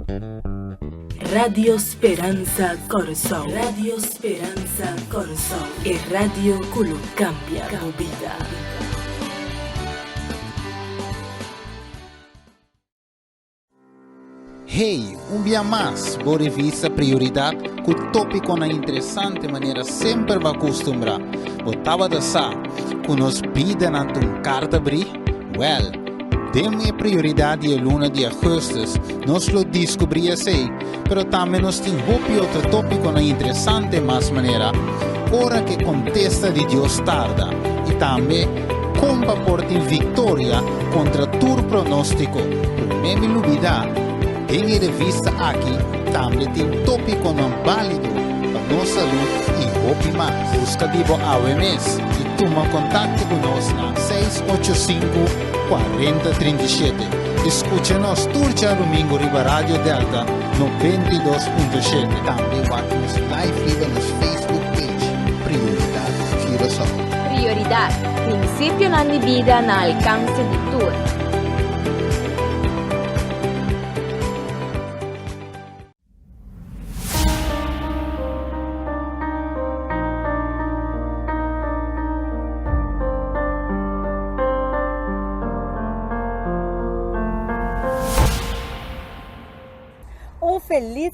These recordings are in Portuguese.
Radio Speranza Corazón. Radio Speranza Corazón. El radio que lo cambia tu vida. Hey, un día más, vos revisa prioridad, que tópico na interessante maneira sempre va acostumbrar. Botava da sa, que nos piden ante un carta abrir, well, demos prioridade a luna de agosto, nós lo descobri assim, pero também nos tem outro tópico na interessante mais maneira, hora que contesta de Deus tarda, e também como porta vitória contra tur pronóstico, por mim novidade. Tem revista aqui, também tem tópico não válido para nossa saúde e hope mais. Busca Divo AWMS e toma contato conosco na 685-4037. Escucha-nos turja domingo riba Radio Delta 92.7. Também watch live riba nos Facebook page. Prioridade Curaçao. Prioridade, princípio na vida na alcance de tour.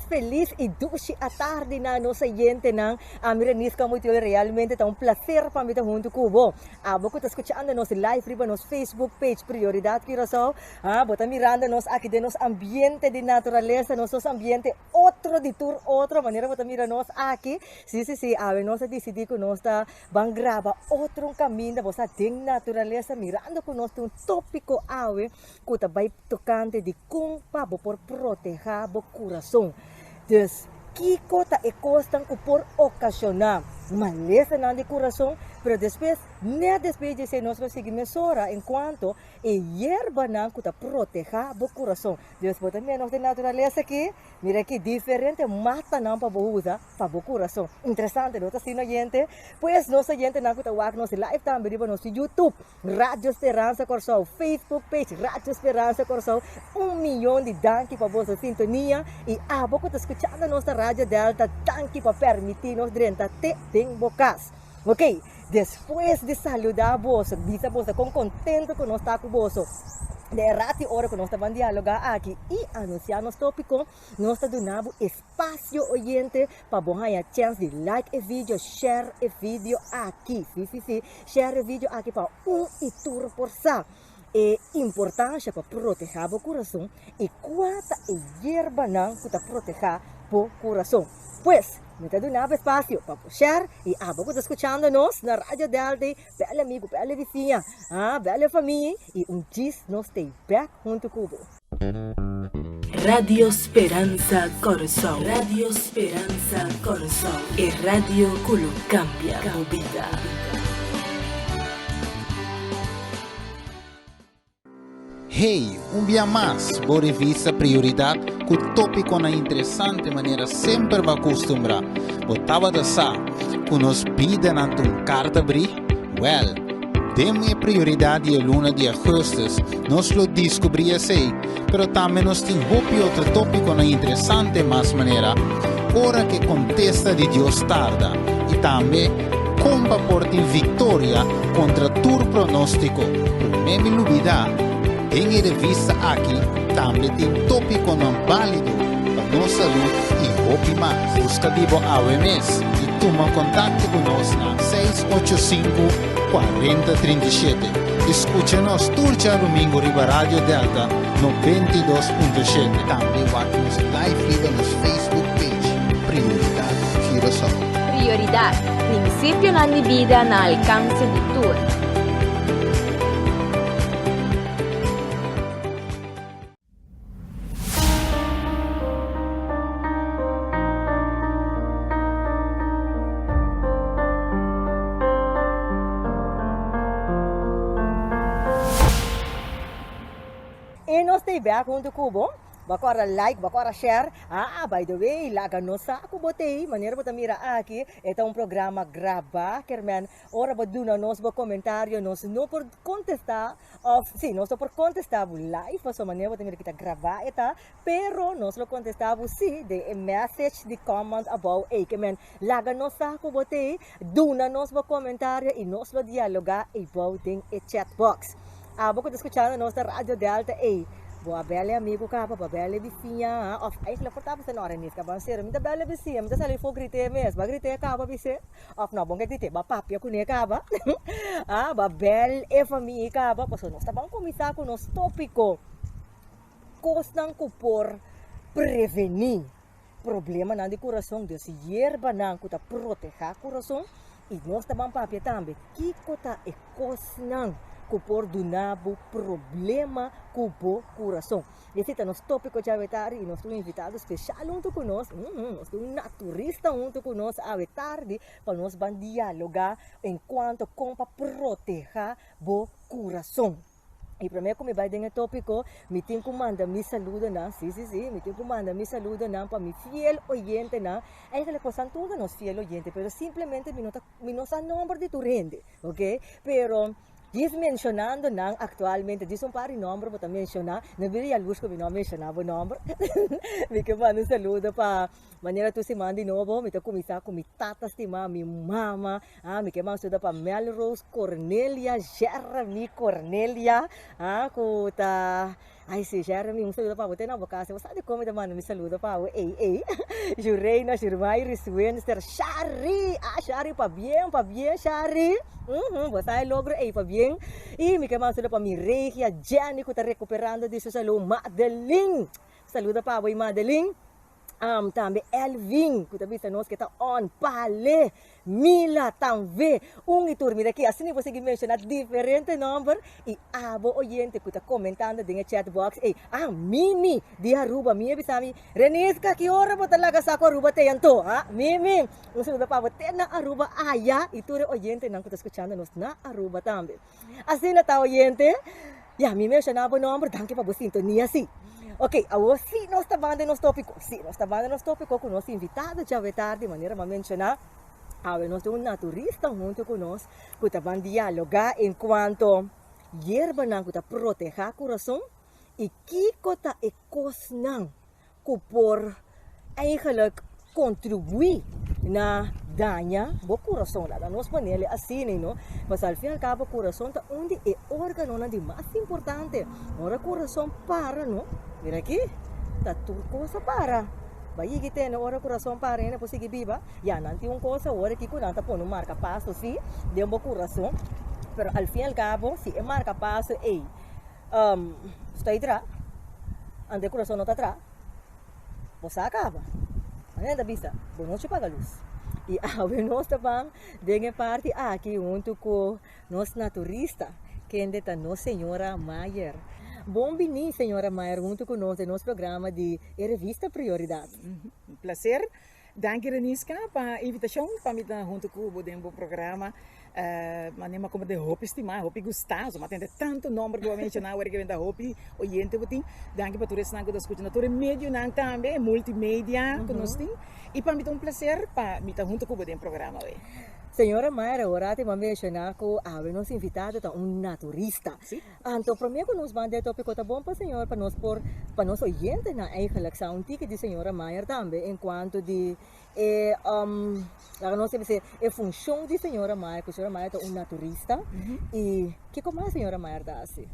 Feliz e doce a tarde na nossa gente ng Amiranis Kamuti. Realmente é um prazer para mim junto com você. Você está escutando nos live riba nos Facebook page Prioridade Curaçao. Bota mirando nos aqui de nos ambiente de natureza, nosso ambiente outro de tour, outra maneira bota mira nos aqui. Sim, nós decidimos que nós tá vamos gravar outro caminho, você tem natureza mirando com nós um tópico ave que tá vai tocante de como para por proteger o coração. Dus Kiko ta ekostan ko por ocasionar maleza na de coração, pero después de ser nós conseguimos mesura enquanto e hierba na que ta proteja o coração. Después também nós de natureza aqui, mira que diferente mata na para usa para o coração. Interessante, não tá assim gente? Pois nossa gente na que ta wak nos live também riba nos YouTube, Radio Esperança Coração, Facebook page Radio Esperança Coração. 1 milhão de danke para vossa sintonia e você tá escutando nossa Rádio Delta, danke para permitir-nos direnta te tem bocas. Ok, depois de saludar vos, diz vos com contento que nós está com vos. De rati hora que nós estamos dialogar aqui e anunciar nosso tópico, nós está dando espaço oyente para você a chance de like o vídeo, share o vídeo aqui. Sim, share o vídeo aqui para e tour por sa. É importante para proteger o coração e quanta hierba não para proteger o coração. Pues, me está dando espacio para share y vos está escuchándonos na Radio Delta, bela amigo, bela vizinha, bela família e dia nós tem back junto com você. Radio Speranza Corazón. Radio Speranza Corazón. El radio que lo cambia tu vida. Hey, un dia mais, vos revisa prioridade, que tópico na interessante maneira sempre va acostumbrar. Botava da sa, que nos piden ante un carta abrir, well, demos prioridade a luna de agosto, nós lo descobri assim, pero também nos tem outro tópico na interessante mais maneira, hora que contesta de Deus tarda, e também como porta vitória contra tur pronóstico, por mim novidade. Tem revista aqui, também tem tópico não válido para nossa saúde e hope mais. Busca Divo AWMS e toma contato conosco na 685-4037. Escucha-nos turja domingo riba Radio Delta 92.7. Também watch live riba nos Facebook page Prioridade Curaçao. Prioridade, princípio na vida na alcance de tour. E nós temos back junto com o bako ara like, bako ara share. By the way, laga no sa ako botei, maneira bota mira aqui, esta programa grava, kermen, ora baduna nos bo comentário, nos no por contestar, nos por contestar live, so maneira bota mira kita grava eta, pero nos lo contestava de message, de comment about, kermen, laga no sa ako botei, duna nos bo comentário e nos lo dialogar about ding e chat box. Bako escuchando nossa Rádio Delta, boa bela amigo capa, boa bela vizinha, of eigenlijk portava se nora nisso, capa, ser, muita bela vizinha, muita sali for grite mesmo, ba grite capa bise, of não bom que grite, ba papia com ne capa, ba bela e família capa, pois nós tá bom começar com nosso tópico, costan por prevenir problema na de coração, de se hierba não que tá proteger coração, e nós tá bom papia também, que cota e costan por dunabo problema cubo coração. Esse é nosso tópico de avetari e nós temos invitado especial junto conosco, nós temos um naturista junto conosco a tarde para nós dialogar enquanto como proteger o coração. E para mim, como vai ter tópico, me tem que mandar me saludo na, me tem que mandar me saludo na para mi fiel oyente na, que coisa toda nos fiel oyente, pero simplesmente me não sabe número de tu rende, ok? Pero diz mencionando não atualmente, diz par de número para mencionar, não viria a luz que não mencionava o número. Me que manda um saludo para maneira tu se manda de novo, me tô começar com minha tata estima, minha mama, me que manda saludo para Melrose Cornelia, Jeremy Cornelia, kuta ai sim, Jeremy, saludo para você na boca, você sabe como manda me saludo para o Jureina, Jurmai, Riswenster, Shari, Shari para bien, Shari. Você é logo para bien. E me queima saludo para minha Regia, Jenny, que está recuperando de sua saúde, Madeline. Saludo para a Madeline. Também Elvin, que também está nós que está on pale, Mila também, e turma daqui, assim você que mencionar diferente número e abo oyente que está comentando dentro do chat box, Mimi, de Aruba, Mimi bisami, Renisca, que hora você talaga sa ko Aruba te yanto, Mimi, saludo para você na Aruba, e turma oyente não que está escutando nós na Aruba também. Assim na tá oyente, me mencionava o número, danke para você sintonia sim. Ok, agora sim, nós estamos falando nos tópicos. Sim, nós estamos falando nos tópicos com o nosso invitado de tarde, de maneira a mencionar. Nós temos um naturista junto conosco, que está a dialogar enquanto hierba não está proteger o coração e que está e coisa que por eigenlijk contribuir na danha do coração lá, nós panela assim, não? Mas ao fim e ao cabo o coração tá onde é órgão de mais importante. Ora coração para, não? Mira aqui, tá tudo coisa para. Vai que tem ora coração para, né? Por seguir viva, nanti coisa ora que quando tá pondo marca passo sim, de um coração, pero ao fim e ao cabo, se é marca passo, está aí atrás, ande coração não tá atrás, você acaba. Ainda vista, boa noite para a luz. E nós também temos parte aqui junto com nosso naturista, que é a nossa senhora Maier. Bom vinho, senhora Maier, junto com nós no nosso programa de Revista Prioridade. Um prazer. Danke, Renisca, para a invitação para me estar junto com o programa. Manema como de hopi estimar, hopi gostar, mas tem tanto número que eu mencionar, agora que vem da hopi, oyente, botim, danke para todos que escutam, todo meio não também, multimédia, que nós temos, e para mim é um prazer para me estar junto com o programa. Senhora Mayra, agora te mencionar que nós invitado a naturista. Então, para mim, que nós mandamos o tópico, tá bom para senhor, para nós oyente na eigenlijk sa un tique de senhora Mayra também, enquanto de não sei se é função de senhora Mayra, que a senhora Mayra é naturista, e que como a senhora Mayra dá assim?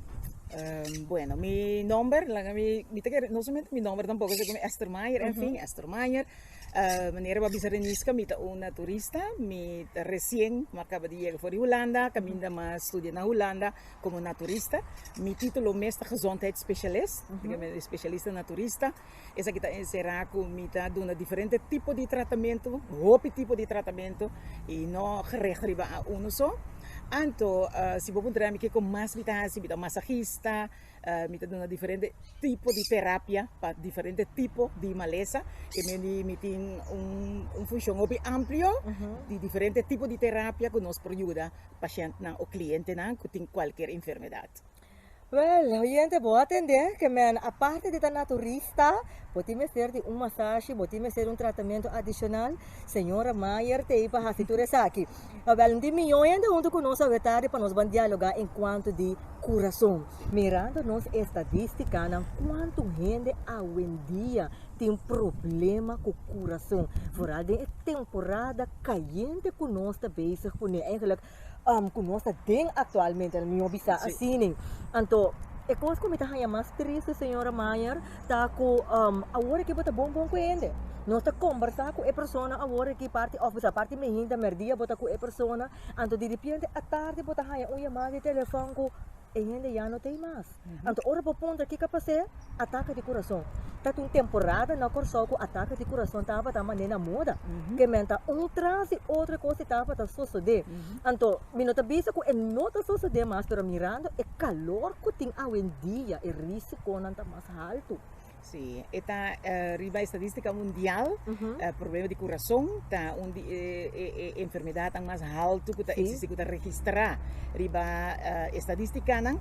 Bueno, mi nombre, no solamente mi nombre tampoco, es como Esther Maier, en fin, Esther Maier. Meneer Babisa Renisca, mi una turista, mi recién me acaba de llegar voor Holanda, caminda más estudiar na Holanda como naturista. Mi título meeste gezondheidsspecialist, ik ben specialista naturista. Essa aqui será com mi doen diferente tipo de tratamento, hoop tipo de tratamento, e não gericht a uno só. Anto, se vou encontrar aqui com mais vitasi, mit massagista, mit dona diferente tipo de terapia para diferente tipo de maleza, que me tem função bem amplo de diferente tipo de terapia que nos ajuda paciente o cliente que tem qualquer enfermidade. Well, gente, vou atender, que man, a parte de naturista, pode ser de massagem, pode ser tratamento adicional. Senhora Maier, te iba a fazer aqui. Well, de milhões de junto conosco a vetare para nós vamos dialogar enquanto de coração. Mirando nos estatística, quanto gente hoje em dia tem problema com o coração. Fora de temporada caiente conosco também, com eigenlijk conosco tem atualmente, não obisa assim. Então, é coisa que me está mais triste, senhora Maier, tá com agora que bota bom com ele. Nós está conversar com a pessoa agora que parte office parte me ainda merdia bota com a pessoa, então de repente à tarde bota uma chamada de telefone com e ainda já não tem mais. Então, ora para ponto que capacete ataque de coração. Tá uma temporada na coração com ataque de coração tava da maneira moda. Que menta traz e outra coisa tava da suceder. Então, minuto bisa com não tá suceder mais, pero mirando o calor que tem hoje em dia, o risco não tá mais alto. Sim, esta riba estadística mundial, problema de coração, tá onde enfermidade é mais alto que existe que registrar riba estadística não.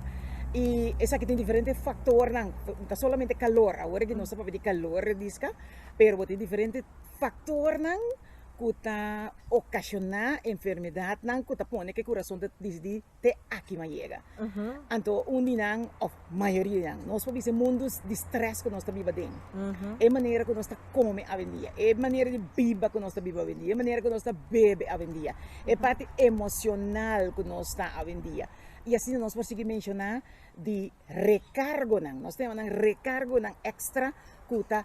E essa que tem diferentes fatores, não tá solamente calor, agora que não se pode de calor disca, pero tem diferentes fatores não que tá ocasionar enfermidade não que tá põe que coração de aqui mais chega. Então não of maioria não nós podemos mundos de stress que nós está vivendo. É maneira que nós está come a vendia, é maneira de biba que nós está viva a vendia, é maneira que nós está bebe a vendia, é parte emocional que nós está a vendia. E assim nós podemos mencionar de recargo não, nós temos recargo não extra que está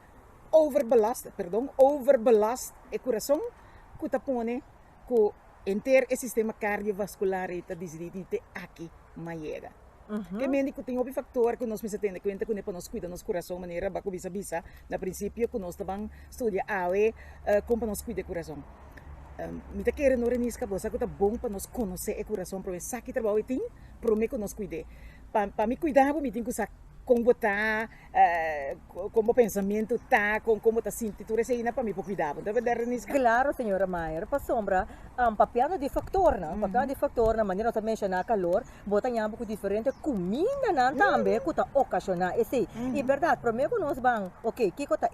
overbelast o coração que está põe que inteiro o sistema cardiovascular está decidido aqui mais chega. Que médico tem outro fator que nós precisamos ter conta que nós cuida nosso coração maneira para bisa na princípio que nós estamos estudando como nós cuida do coração. Me tá querendo no renisca bosa que tá bom para nós conhecer o coração para ver que trabalho tem para mim que nós cuide. Para me cuidar, me tem que usar como está, como pensamento está, como está sentindo, isso aí não para mim para cuidar. Deve dar renisca. Claro, senhora Maier, para sombra, papiano de factor, não? Papiano de factor, na maneira também mencionar calor, bota nhamba com diferente comida não também que tá ocasionar esse. E verdade, para mim que nós vamos, ok, que tá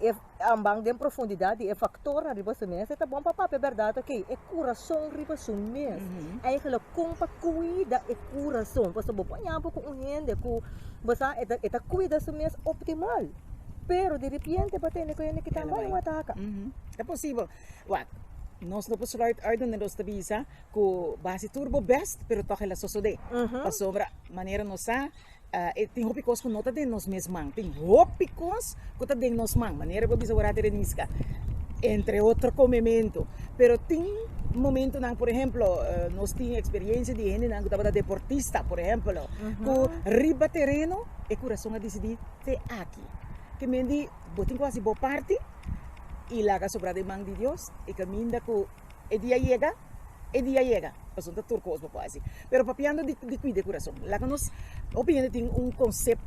ambang de profundidade é factor na riba sumês, tá bom papá, é verdade, ok, é coração riba sumês. Aí que compa cuida é coração, para sombra nhamba com gente com basta eta cuida sumês optimal. Pero de repente batene ko yan kita may mataka. É possível. What? Nós não podemos falar de nós tabisa com base turbo best, pero toque la sosode. Para sobra maneira nossa tem hopicos que nota de nós mesmos. Tem hopicos que tá de nós man. Maneira para bisa orar terenisca. Entre outro comimento. Pero tem momento não, por exemplo, nós temos experiência de gente não que estava deportista, por exemplo, que riba terreno e coração a decidir te aqui. Que me di botin quase boa parte e lá sobra de mão de Deus e caminha que o dia chega assunto turcos quase pero papiando de cuidar coração lá que nós opinião tem conceito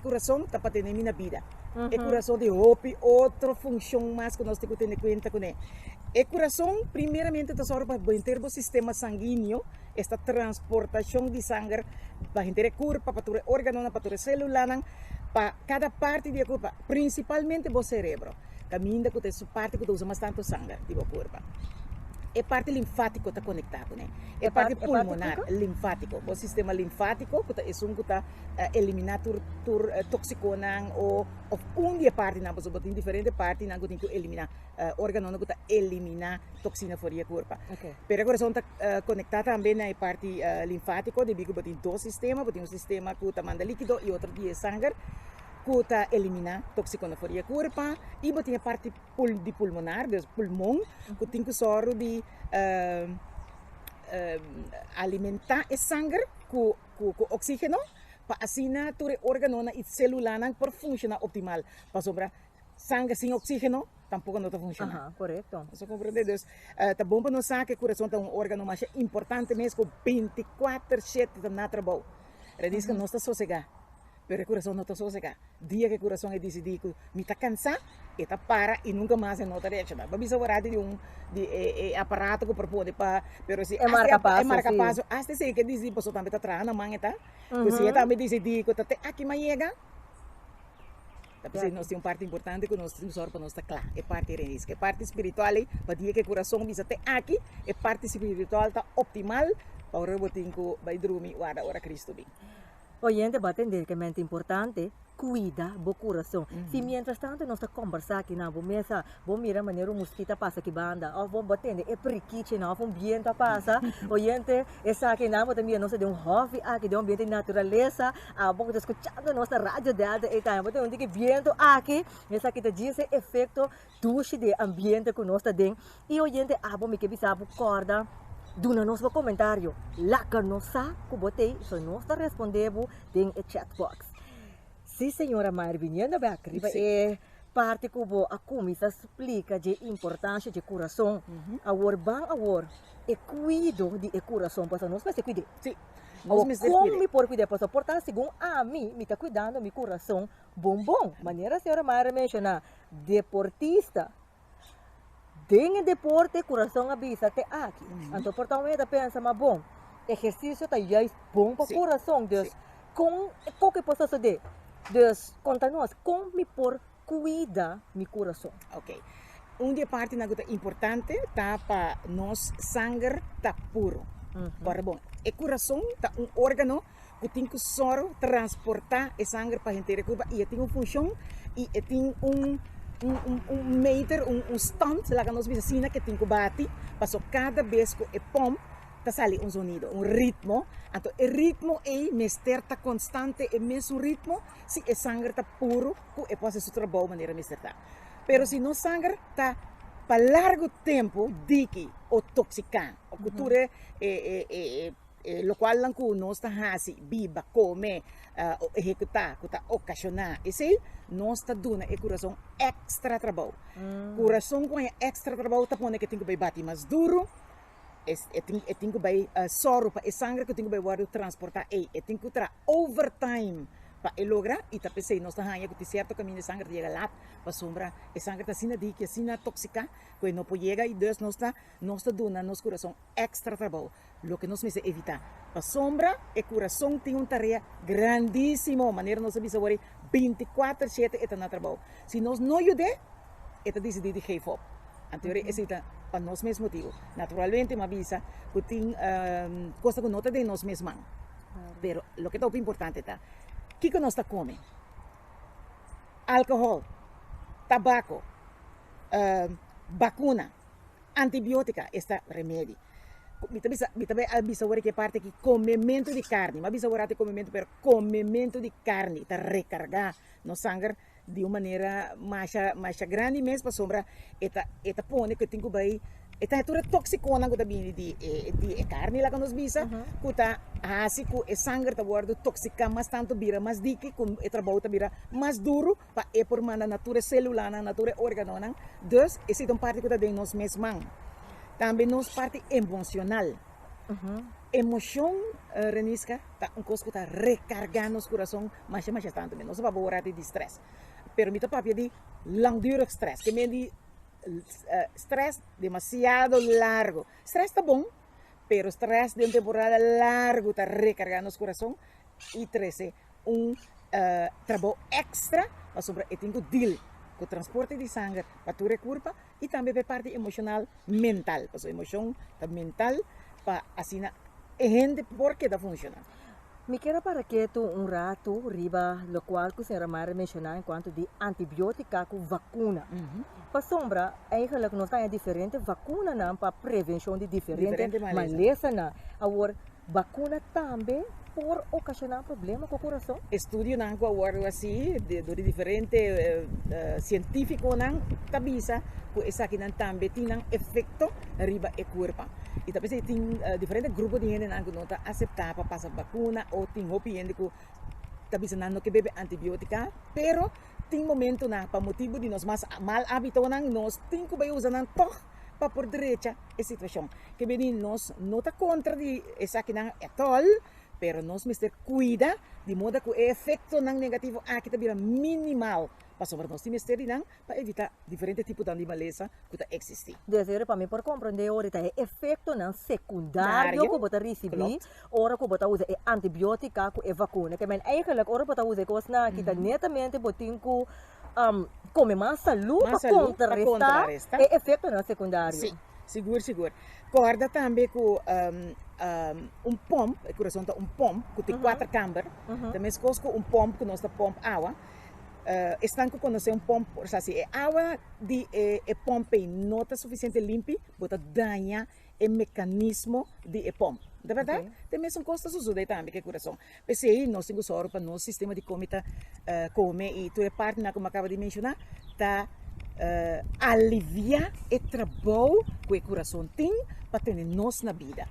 coração tá para ter minha vida coração de outra função mais que nós temos que ter conta com ele coração primeiramente está só para manter o sistema sanguíneo esta transportação de sangue para manter corpo para o órgão para o celular para cada parte do corpo principalmente o cérebro caminha com essa parte que usa mais tanto sangue do corpo. É parte linfático está conectado, né? É parte pulmonar, linfático. O sistema linfático que é um que está eliminar toxicona ou onde parte não, porque tem diferente parte não que tem que eliminar órgão que está eliminar toxina fora do corpo. Pero agora são conectada também na parte linfático, de bico tem dois sistemas, tem um sistema que está manda líquido e outro que é sangue. Que está eliminar toxicona fora do corpo e tem a parte de pulmonar, do pulmão, que tem que soro de alimentar o sangue com oxígeno para assim o órgão e celular para funcionar optimal. Para sobra sangue sem oxígeno, tampouco não está funcionando. Correto. Você compreende? Tá bom para nós saber que o coração é um órgão mais importante mesmo, com 24/7 na trabalho. Ele diz que não está sossegado. Pero o coração não está sossegado. Dia que o coração é decidido, me está cansado, eta para e nunca mais em outra direção. Mas bisa warati de aparato que propõe para, pero se É marca passo, é marca sim. passo, hasta sei que diz posso também tá trana manga tá. Você também diz de que tá aqui mais chega. Tapi nós temos parte importante que nós temos para nós estar claro, é parte religiosa, é parte espiritual, para dia que o coração bisa ter aqui, é parte espiritual tá optimal para o botinho que vai dormir ora Cristo bem. Oyente, va a entender que é importante cuida do coração. Se mientras tanto nós estamos conversando aqui na mesa, vamos mirar a maneira o mosquito passa aqui banda, ou vamos batendo, é periquite, não, um viento passa. Oyente, essa aqui não, também nós temos um hobby aqui, de um ambiente de natureza, vamos escutando nossa rádio dada, e tá, vamos ter um viento aqui, essa aqui diz esse efeito duche de ambiente que nós temos. E oyente, vamos que bisa corda. Duna nos comentário, lá que nós que botei, só nós respondemos em chat box. Se senhora Maria vinhando bem aqui, é parte que a comida explica de importância de coração. Agora, é cuido de coração, para nós vai se cuidar. Sim. Como me por cuidar, para portar, segundo a mim, me está cuidando meu coração bom. Maneira a senhora Maria menciona, deportista. Tem deporte, coração avisa até aqui. Então, portanto, eu penso, mas bom, exercício está já bom para o coração. Então, com que posso fazer? Então, conta-nos, como me por cuidar meu coração? Ok. Uma parte importante tá para nós sangue tá puro. Para bom, o coração tá órgano que tem que só transportar o sangue para a inteira curva e tem uma função e tem meter, stunt, lá que nós vimos que tem que bater, para cada vez que é pom, tá sale um sonido, ritmo. Então, o ritmo é mister tá constante, é mesmo ritmo, se o sangue tá puro, que é posso ser boa maneira mister tá. Pero se não sangue tá para largo tempo, dique ou toxicar, o cultura lo qual lang ku nós tá hasi biba come executar que tá ocasionar esse nós tá dando é coração extra trabalho coração com extra trabalho tá pone que tem que bater mais duro tem que vai soro para sangue que tem que vai transportar tem que tra overtime para lograr e tá pensei nós tá hanya que certo caminho de sangue chega lá para sombra e sangue tá sina di que sina tóxica que não pode chegar e Deus nós tá dando nosso coração extra trabalho lo que nós me evitar para sombra e coração tem uma tarefa grandíssima maneira nós sabemos agora 24/7 está na trabalho se nós não ajudar está decidido de give up anterior esse tá para nós mesmo motivo naturalmente me avisa que tem coisa que não tá de nós mesmos pero lo que é muito importante tá que nós está comendo? Álcool, tabaco, vacuna, antibiótica, este remédio. Me também avisa agora que parte que comimento de carne, mas avisa agora que comimento, pero comimento de carne, está recargar no sangue de uma maneira mais grande mesmo para sombra, eta pone que tem que vai esta é toxicona que também de carne lá que nos visa, que tá assim que o sangue tá guardo tóxica, mas tanto vira mais dique, com o trabalho tá vira mais duro, para por mana natura celular, natura órgano, então esse é uma parte que tá de nós mesmos. Também nos parte emocional. Emoção, Renisca, tá coisa que tá recargando nosso coração, mas tanto, nós vamos falar de estresse. Permita para de langdurig stress, que me di stress demasiado largo. Stress está bom, pero stress de uma temporada largo está recargando o coração e traz trabalho extra para sobre o tempo deal com o transporte de sangue para tua curva e também para parte emocional mental, para a emoção mental para assim a gente porque está funcionando. Me quero para que tu rato riba lo qual que a senhora Mara mencionou enquanto de antibiótica com vacuna. Para sombra, eigenlijk nós temos diferente vacuna para prevenção de diferente maleza na. Agora, vacuna também por ocasionar problema com o coração. Estudio não agora assim de diferente científico não tabisa que essa aqui não também tem efeito riba e corpo. E também tem diferentes grupos de gente que não está aceitar para passar vacuna ou tem gente que tabisa não que bebe antibiótica, pero tem momento na para motivo de nós mais mal hábito nós tem que usar não toch para por direita a situação. Que bem nós não está contra de essa aqui não é tol, pero nós mister cuida de modo que o efeito não negativo aqui está minimal Pasombra nós mistério não para evitar diferentes tipos de animaleza que tá existir. Desde para mim por compreender ahorita é efeito não secundário que você receber, ora que você usa é antibiótica que é vacuna, que men eigenlijk ora você usa coisa na que netamente botin ku come mais saúde para contrarrestar é efeito não secundário. Sim, seguro. Corda também com pomp, o coração tá pomp que tem 4 câmaras, também se cosco pomp que nós tá pomp água. Estão com conhecer pomp, assim, é água de pompe não está suficiente limpa, bota danha o mecanismo de pomp. De verdade, também são costas usuais também que coração. Porque aí nós temos só para nosso sistema de comida come e toda parte na como acaba de mencionar, tá aliviar o trabalho que o coração tem para ter nós na vida.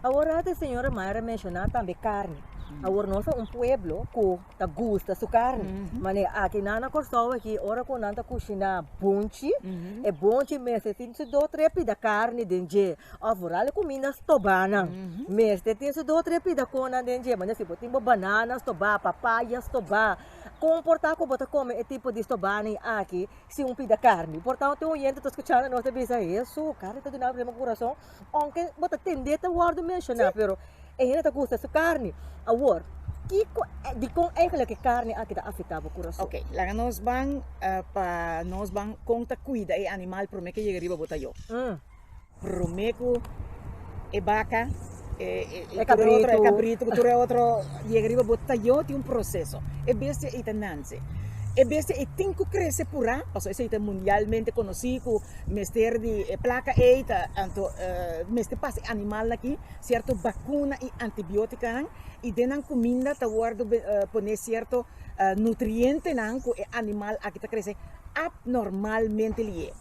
Agora a senhora Mayra mencionou também carne. Agora nós somos pueblo que gosta de carne. Mas aqui na Corsol aqui, ora quando nós cozinhamos bonche, é bonche mesmo tem se do trepi da carne dentro. Agora comida estobana, mesmo tem se do trepi da cona dentro. Mas se botar banana estobá, papaya estobá, comportar como botar come é tipo de estobana aqui, se pida carne. Portanto, o gente está escutando nós pensa isso, carne está dando problema coração, aunque botar tendeta guardo mencionar, pero ainda tá gosta de carne. Agora, de como é que carne aqui está afetando o coração? Ok, lá nós vamos para nós vamos conta cuida é animal promete que chega riba botar eu. Promete é vaca, é cabrito, que é outro chega riba botar eu tem processo. É bestia e tenance. E bestia e tem que crescer por aí, porque isso é mundialmente conhecido, mestre de placa eita, então mestre passa animal aqui, certo vacuna e antibiótica, e denan comida tá guardo poner certo nutriente nan que animal aqui tá crescer abnormalmente ali.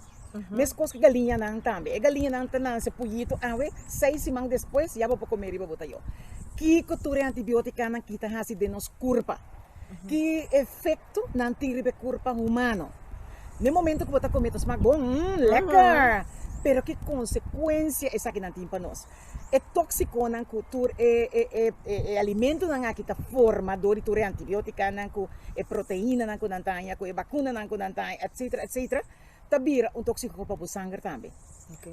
Mesmo coisa que galinha nan também, a galinha nan tá nan se puito, awe 6 semanas depois já vou comer e vou botar eu. Que cultura antibiótica nan kita hasi de nos curva. Que efeito não tira a curva humano. No momento que você come, você bom, legal. Pero que consequência essa que não tem para nós? É tóxico na cultura, é alimento na que está formador de antibiótica, na que é proteína na que não tem, é vacuna na que não tem, etc. Tabira tóxico para o sangue também.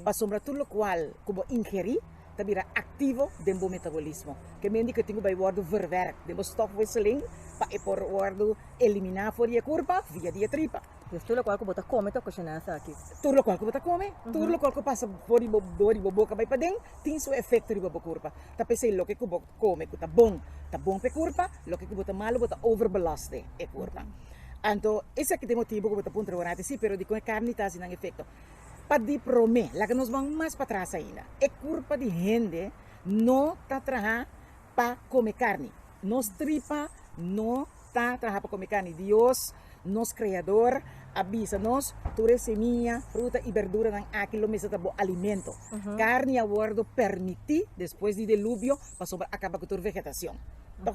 Para sombra tudo o qual que ingerir, tabira ativo dentro do metabolismo. Que mendi que tenho vai guardo verwerk, dentro stofwisseling, para por guardo eliminar fora a curva via dia tripa. Tudo o qual que você come, está cozinhando aqui. Tudo o qual que você come, tudo o qual que passa por a boca vai para dentro, tem seu efeito riba a curva. Tá pensei lo que você come, que está bom para a curva, lo que você malo, você overbelaste a curva. Então, esse aqui tem motivo que você pode trabalhar, sim, pero de com a carne está sem efeito. Para de prome, lá que nós vamos mais para trás ainda. É culpa de gente não está trabalhando para comer carne. Nos tripa não está trabalhando para comer carne. Deus, nosso Criador, avisa nós, toda semilla, fruta e verdura dan aquilo mesmo tá bom alimento. Carne agora permitir, depois do dilúvio, para acabar com toda vegetação. Então,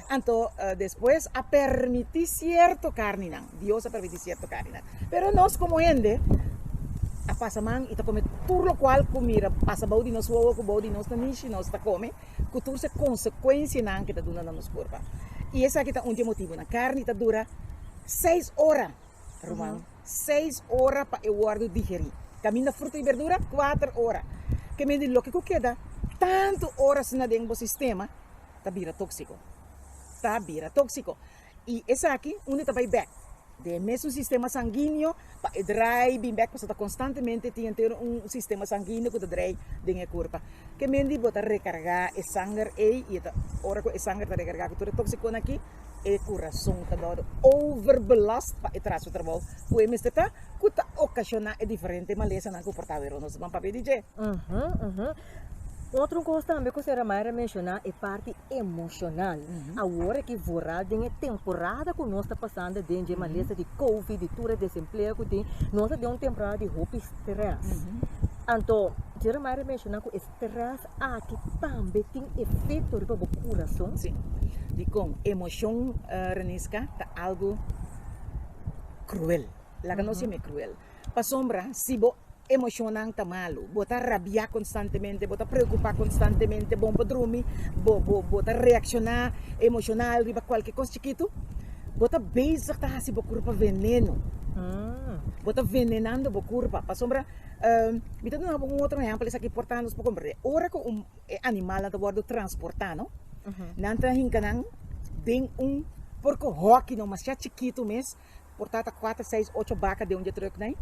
então depois a permitir certo carne não. Deus a permitir certo carne não. Pero nós como gente a passaman e tá come tudo o qual comida passa bom de nós o que bom de nós também nós tá come que tudo se consequência não que tá dando na nossa corpo. E essa aqui tá motivo na carne tá dura 6 horas, Romano. 6 horas para eu guardo digerir. Caminha fruta e verdura 4 horas. Que me diz o que queda tanto horas na dentro do sistema tá vira tóxico. Tá vira tóxico. E essa aqui unita vai back. De mesmo sistema sanguíneo para drive back para constantemente ter sistema sanguíneo que drive dentro da corpo. Que mendi bota recargar o sangue e ora que o sangue está recarregado tudo tóxico aqui o coração está dado overbelast para trás do trabalho. O MS está que está ocasionar diferente maleza na comportamento nós vamos para DJ. Outra coisa também que a senhora Mayra mencionar é parte emocional. Agora que vorá tem temporada que nós está passando dentro de maleza de Covid, de tudo desemprego, nós temos uma temporada de roupa estresse. Então, a senhora Mayra mencionar que o estresse aqui também tem efeito no coração. Sim. De com emoção, Renisca, está algo cruel. Lá que nós é cruel. Para sombra, se você emocionang tá malo, bota rabiar constantemente, bota preocupar constantemente, bom para dormir, bota reaccionar emocional, riba qualquer coisa chiquito, bota bezig ta hasi bokurpa veneno. Bota venenando bokurpa. Pa sombra, mita não há um outro exemplo, isso aqui portando os pouco mais. Ora que animal na bordo transportado, nanta hinkanang tem porco rock não, mas já chiquito mesmo, portata 4, 6, 8 vacas de onde truck nem.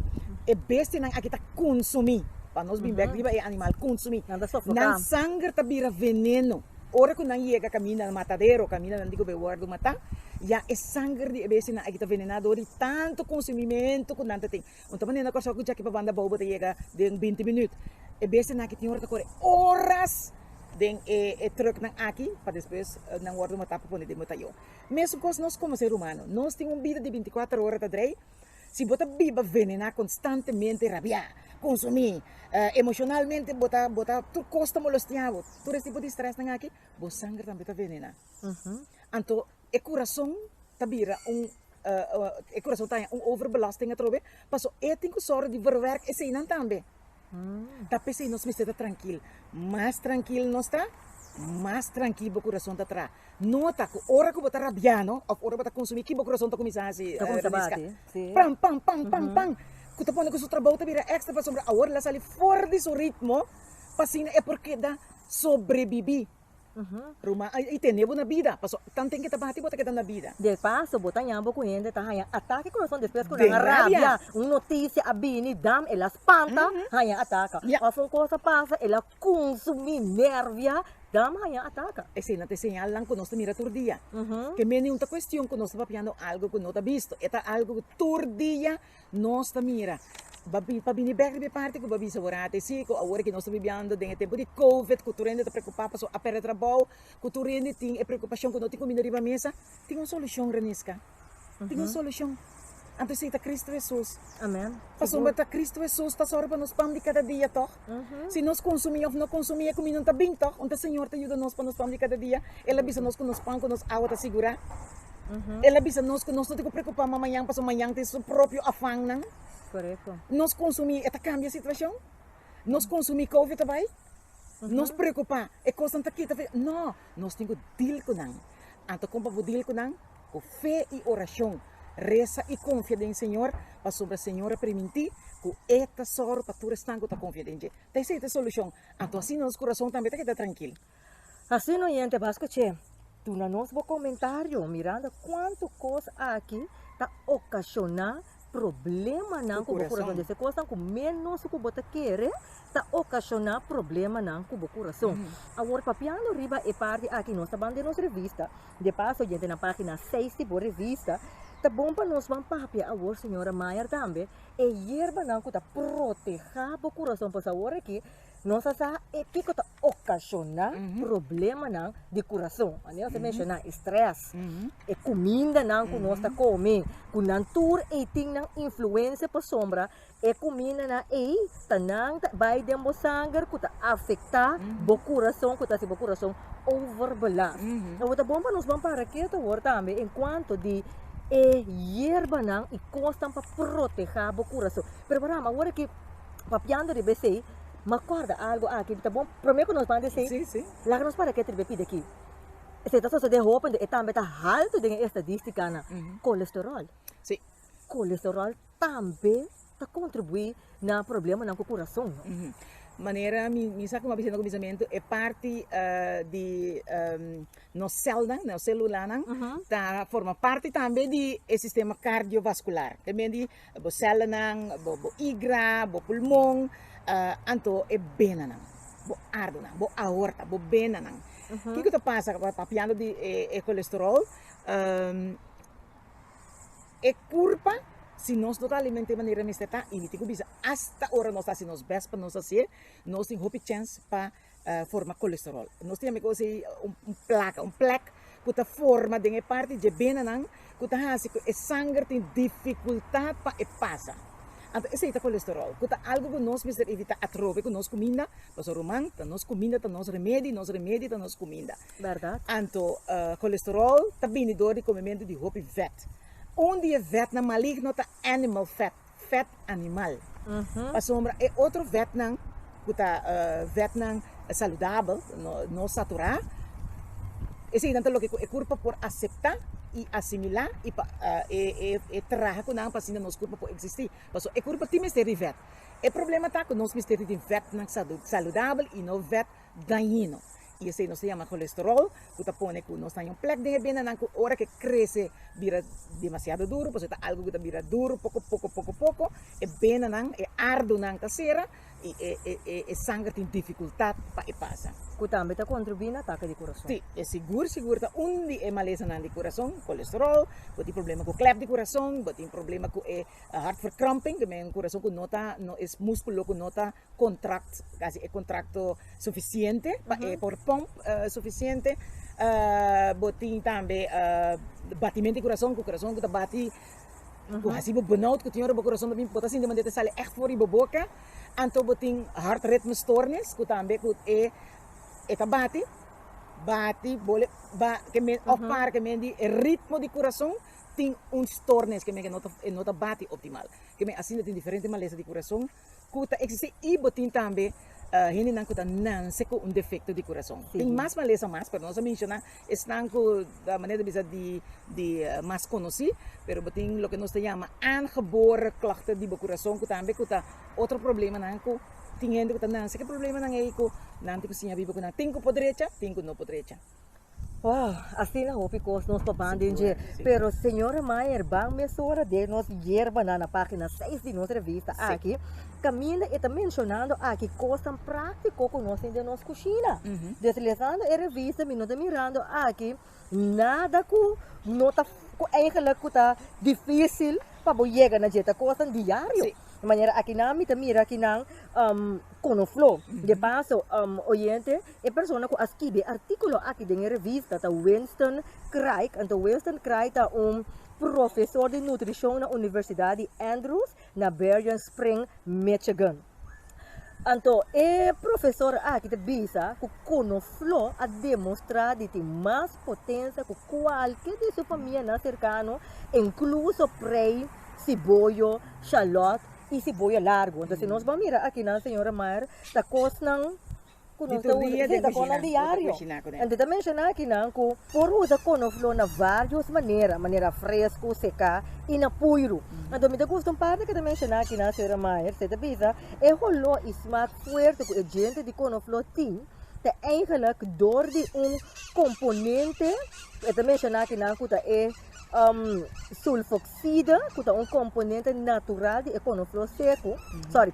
E beste nang aqui tá consumir. Para nós bem back é animal consumir. Nang sangue tá vira veneno. Ora que não chega camina no matadeiro, camina não digo guardo matar, já é sangue de beste na aqui tá venenado de tanto consumimento que nanta tem. Então maneira que só que já que para banda boba tá chega de 20 minutos. E beste na aqui tem hora tá corre horas. Den truck nang aqui para depois nang guardo matar para poder matar eu. Mesmo que nós como ser humano, nós temos uma vida de 24 horas tá drei. Se bota viva venenar constantemente, rabiar, consumir, emocionalmente, bota tu costa molestiavo, tu esse tipo de stress nang aqui, bo sangue também tá venenar. Então, o coração tá vira o coração tá overbelasting atrobe, passo tem que sorte de verwerk esse não também. Tapi se nós me está tranquilo, mais tranquilo nós está, mais tranquilo o coração está atrás. Nota que hora que bota rabiano, ou hora bota consumir, que o coração tá começar a se pam pam pam pam pam. Que tá pondo que o trabalho tá vira extra para sombra, a hora lá sale fora de seu ritmo, pasina é porque dá sobreviver. Rumah itu nebo na vida, paso tanto que tá bati bota que tá na vida. De paso bota nyambo com ele tá hanya ataque coração depois com a rabia, notícia abini dam ela espanta, hanya ataca. Afon coisa passa, ela consumir nervia, dam hanya ataca. Esse não te señal lang que nós mira todo dia. Que meni uma questão que nós tá papiando algo que não tá visto, eta algo que todo dia nós tá mira. Babi pabini back de parte que babi saborate sim que agora que nós estamos vivendo dentro tempo de covid que tu rende tá preocupado passo a perder trabalho que tu rende tem preocupação que não tem comida riba mesa tem uma solução Renisca tem uma solução antes aceita Cristo Jesus amém passou bata Cristo Jesus tá só para nos pão de cada dia toh se nós consumir ou não consumir comida não tá bem toh onde o Senhor te ajuda nós para nos pão de cada dia ele avisa nós com nos pão com nos água tá segura ele avisa nós que nós não tem que preocupar amanhã passo amanhã tem seu próprio afã não. Correto. Nós consumir, esta cambia a situação. Nós consumir Covid também. Nós preocupar, é coisa aqui, não, nós temos que deal com não. Então, como para deal com não, com fé e oração, reza e confia no Senhor, para sobre o Senhor permitir que esta sorte para tu restar com a confiança. Tem essa solução. Então, assim, nosso coração também está tranquilo. Assim, não é, Vasco, che. Tu na nosso comentário, Miranda, quanto coisa aqui está ocasionando problema não com o coração desse coisa com menos que bota querer tá ocasionar problema não com o coração agora papiando riba e parte aqui nós estamos de nossa revista de passo gente na página 6 de boa revista tá bom para nós vamos papiar agora senhora Maier também e erva não que tá proteger o coração para agora aqui nós sa que tá ocasionar problema não de coração ali você menciona estresse e comida não que nós tá comendo com natura e tem influência para sombra e comida na e tanang vai demo sangue que tá afetar o coração que tá se o coração overbalance então tá bom para nós vamos para aqui agora também enquanto de erva não e constam para proteger o coração pero para agora que papiando de BC me acorda algo aqui, tá bom? Primeiro que nós vamos dizer, sim. Lá que nós para que te pide aqui. Se está só de roupa, também está alto de estadística na colesterol. Sim. Colesterol também está contribui na problema na coração. Maneira, me sabe uma vez no começamento é parte de nossa célula, nossa célula, tá forma parte também do sistema cardiovascular. Também de bo célula nang, bo igra, bo pulmão, anto é bena nang, bo ardo nang, bo aorta, bo bena nang. Que passa papiando de colesterol? É culpa se nós não alimentamos de maneira misteta, e tipo bisa hasta hora nós se nós best para nós fazer, nós temos hope chance para formar colesterol. Nós temos que placa que tá forma de parte de bena nang, que tá hasi que sangue tem dificuldade para passa. Então esse é o colesterol. Que tá algo que nós precisamos evitar atrope com nós comida, para romang, tá nós comida, tá nós remédio, tá nós comida. Verdade. Então colesterol tá vindo de comimento de hope fat. Onde é fat na maligno tá animal fat, fat animal. A sombra é outro fat nang, que tá fat nang saudável, não saturado. Esse é tanto que é culpa por aceitar e assimilar e traga com não para nosso corpo pode existir. Mas o corpo tem mistério vet. O problema está com nós mistério de vet não saudável e não vet dañino. E esse não se chama colesterol, que está põe que nós temos plek de bem na hora que cresce vira demasiado duro, porque está algo que vira duro, pouco, e bem na é ardo na terceira e sangue tem dificuldade para passar. Que também está contribuindo ao ataque de coração. Sim, é seguro, onde é maleza na de coração, colesterol, tem problema com clap de coração, tem problema com hartverkramping, que é um coração que não está, é músculo que não está contrato suficiente, por pomp suficiente, tem também batimento de coração, que o coração que bate, assim, benauwd, que o coração também pode assim, de maneira sale echt voor je boca, então tem hartritmestoornis, que também é bate, que men opar que men die ritmo de coração tem stoornis que men nota bate optimal, que men assim tem diferente maleza de coração, que existe e botin também hindi nang kuta nanse ko defecto de coração. Tem mais maleza mais, para nós mencionar, estão com da maneira de mais conhecido, pero botin lo que nós chama aangeboren klachten de coração, que também kuta outro problema nang ko tingendo que nanse que problema nang é ko nanti ko siya bibo ko na tinko po derecha, tinko no po derecha. Wow, assim na hopi kos nos papandinje. Pero senhora Maier, bang mesora de nos yerba na página 6 de nossa revista aqui. Camila está mencionando aqui coisas práticas que nós temos na nossa cozinha. Deslizando a revista, me nota mirando aqui, nada que nota eigenlijk que está difícil para chegar na dieta coisa diário. De maneira aqui na mira aqui na Conoflo. De paso, oyente, é pessoa que escreve artículo aqui na revista da Winston Craig. Então Winston Craig é professor de nutrição na Universidade Andrews na Berrien Springs, Michigan. Então, o professor aqui te visa que Conoflo a demonstrar de ter mais potência que qualquer de sua família na cercano, incluso prei, cebola, shallot e cebola largo. Então, se nós vamos mirar aqui na senhora Maier, está custando diário. Então, também mencionar aqui que por usar Conoflo na várias maneiras, maneira fresco, seca e na puiro. Então, me gusta parte que também mencionar aqui na senhora Maier, você avisa, é rolou e smaak forte que a gente de Conoflo tem, é eigenlijk door de componente, eu também mencionar aqui que sulfoxida, que é componente natural de Conoflo seco,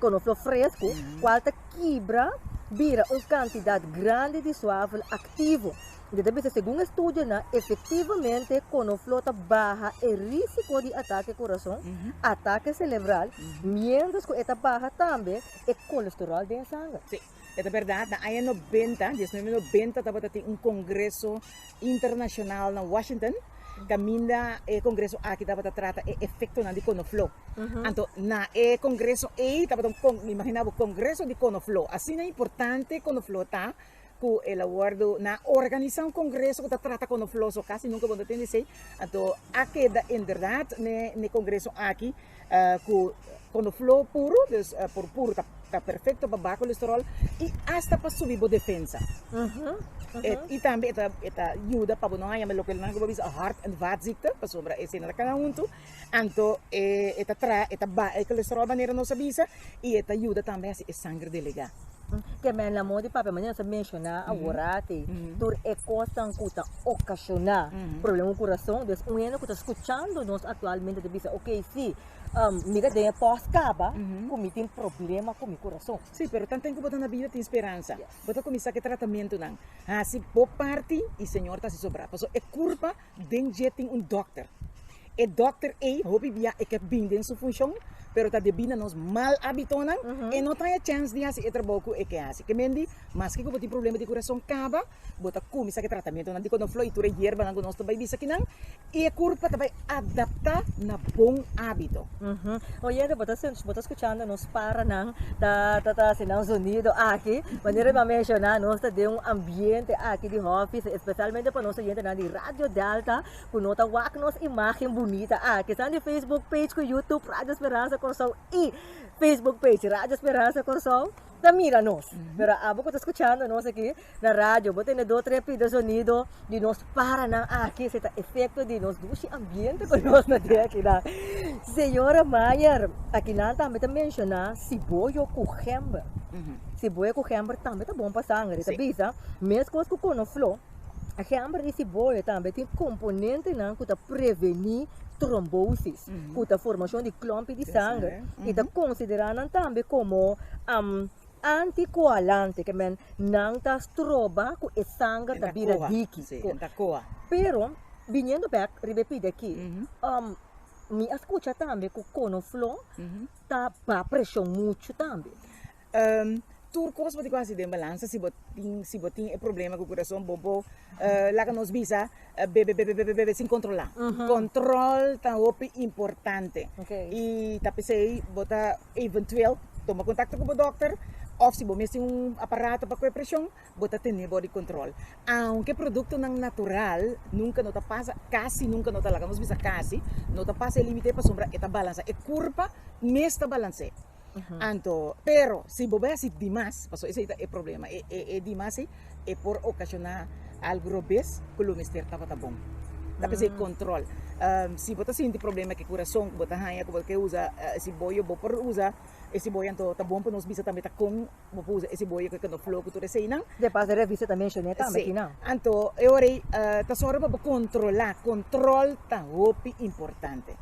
Conoflo fresco, qual quebra vira quantidade grande de suave ativo. Então, segundo estudo, efetivamente, Conoflo baja o risco de ataque ao coração, ataque cerebral, mientras que esta baja também o colesterol de sangue. Sim, é verdade. Na ano 90, 1990, tem congresso internacional na Washington. Caminda o congresso aqui estava tratando o efeito de Conoflo. Então, na congresso estava imaginava o congresso de Conoflo. Assim é importante Conoflo tá que ela guardo na organização congresso que trata Conoflo, so quase nunca vou ter dizer. Então, aqui em verdade no congresso aqui que Conoflo puro, por puro tá perfeito para baixo colesterol e hasta para subir a defesa. E também esta ajuda para não há local não que a hart and vaatziekte para sombra esse na cada então esta colesterol maneira não sabia e esta ajuda também a sangue delegar. Que men la modi pape mañana se menciona a worate tur e costan kuta ocasionar problema no coração des um ano que está escutando nós atualmente de bisa ok sim miga de pós-caba como tem problema com o coração sim pero tanto que botar na vida tem esperança botar começar que tratamento não assim por parte e senhor tá se sobrar passou é culpa den jeting doctor e doctor hopi via e que binden sua função pero tá debina nos mal habitonan e não tem a chance de fazer trabalho e que assim que mendi mas que como tem problema de coração caba bota começar que tratamento não de quando floi ture hierba não nós também bisa que não e a curva também adaptar na bom hábito oye bota escutando nos para não tá Estados Unidos aqui maneira de mencionar nós tá de ambiente aqui de office especialmente para nós gente na de Radio Delta com nota wak nos imagem bonita aqui está no Facebook page com YouTube Radio Esperança Coração e Facebook page Rádio Esperança Coração Míranos. Pero abo que está escuchando nos aqui na rádio, bote na do trepi de sonido de nos para na aqui esse efeito de nos dushi ambiente com nós na dia aqui lá. Senhora Maier, aqui na também tá mencionar cibollo com gember. Cibollo com gember também tá bom para sangue, tá bisa? Mesmo com conoflo, a gember de cibollo também tem componente não que tá prevenir trombosis, que a formação de clump de sangue, e tá considerando também como anticoagulante, que men não tá troba com a sangue da vira diki. Pero, viniendo back, repito aqui, me escuta também que o conoflo tá para pressão muito também. Turcos pode quase de balança se botin é problema com o coração bobo lá que nos visa bebe sem controlar. Control tá importante. E tá pensei bota eventual toma contato com o doutor ou se você tem aparato para pressão bota ter body control. Aunque produto não natural nunca nota passa quase nunca nota lá que nos visa quase nota passa limite para sombra eta balança é curva mesta balance. Anto, pero si bobesi demais, paso ese é problema, demais é por ocasionar algo obes, que o mister tava bom. Tapi se control. Si bota sente problema que coração, bota hanya que usa esse boio, por usa esse boio anto tá bom para nos bisa também tá com, usa esse boio que no flow que tu receina. Não? Depois da revista também chone também não. Anto, eu orei tá só para controlar, control tá hopi importante.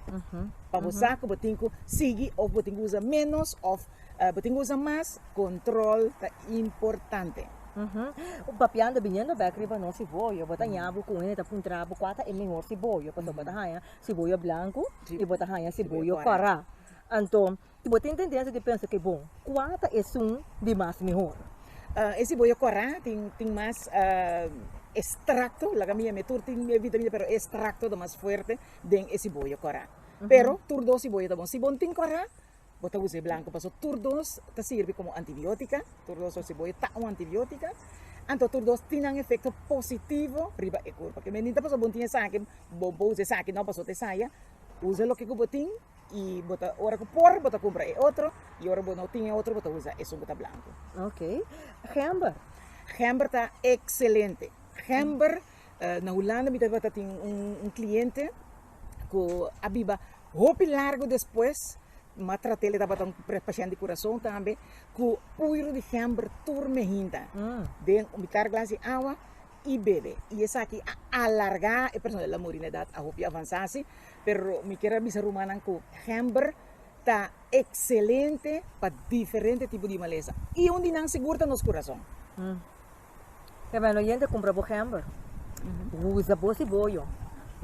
Para você que botinho sigue ou botinho usa menos ou botinho usa mais, control tá importante. O papiando viniendo back riba no cibollo, bota nyabo com ele tá puntrabo quata é melhor cibollo, paso bota hanya cibollo branco e bota hanya cibollo para. Então, tu bota entendendo de pensa que bom, quata é de mais melhor. Esse cibollo para tem mais extracto, la minha metur tem vitamina pero extracto de mais forte den esse cibollo para. Pero turdo cibollo tá bom, se bom tem para bota usa blanco, paso turdos te sirve como antibiótica, turdos o cebolla ta un antibiótica, anto turdos tienen efecto positivo riba e curva, que menita paso bon tiene saque, bon usa saque, no paso te saya, usa lo que cubotín y bota ora que por bota compra otro y ahora no tiene otro bota usa eso bota blanco. Okay. Gember. Gember está excelente. Gember na Holanda me teve un cliente que abiba hopi largo después mas tratei ele estava um paciente de coração também com ouro de gember turmehinta de um glass de água e bebe e essa aqui alargar a pessoa da morinidade a roupa avançasse pero me quero avisar rumana com gember tá excelente para diferente tipo de maleza e onde não segura nos coração que bem, a gente compra gember usa bom cibollo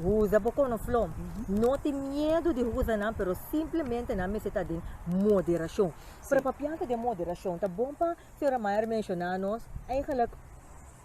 usa conoflo, não tem medo de usar não, pero simplesmente não necessita de moderação. Para papianta de moderação, tá bom para senhora Maier mencionar nós, eigenlijk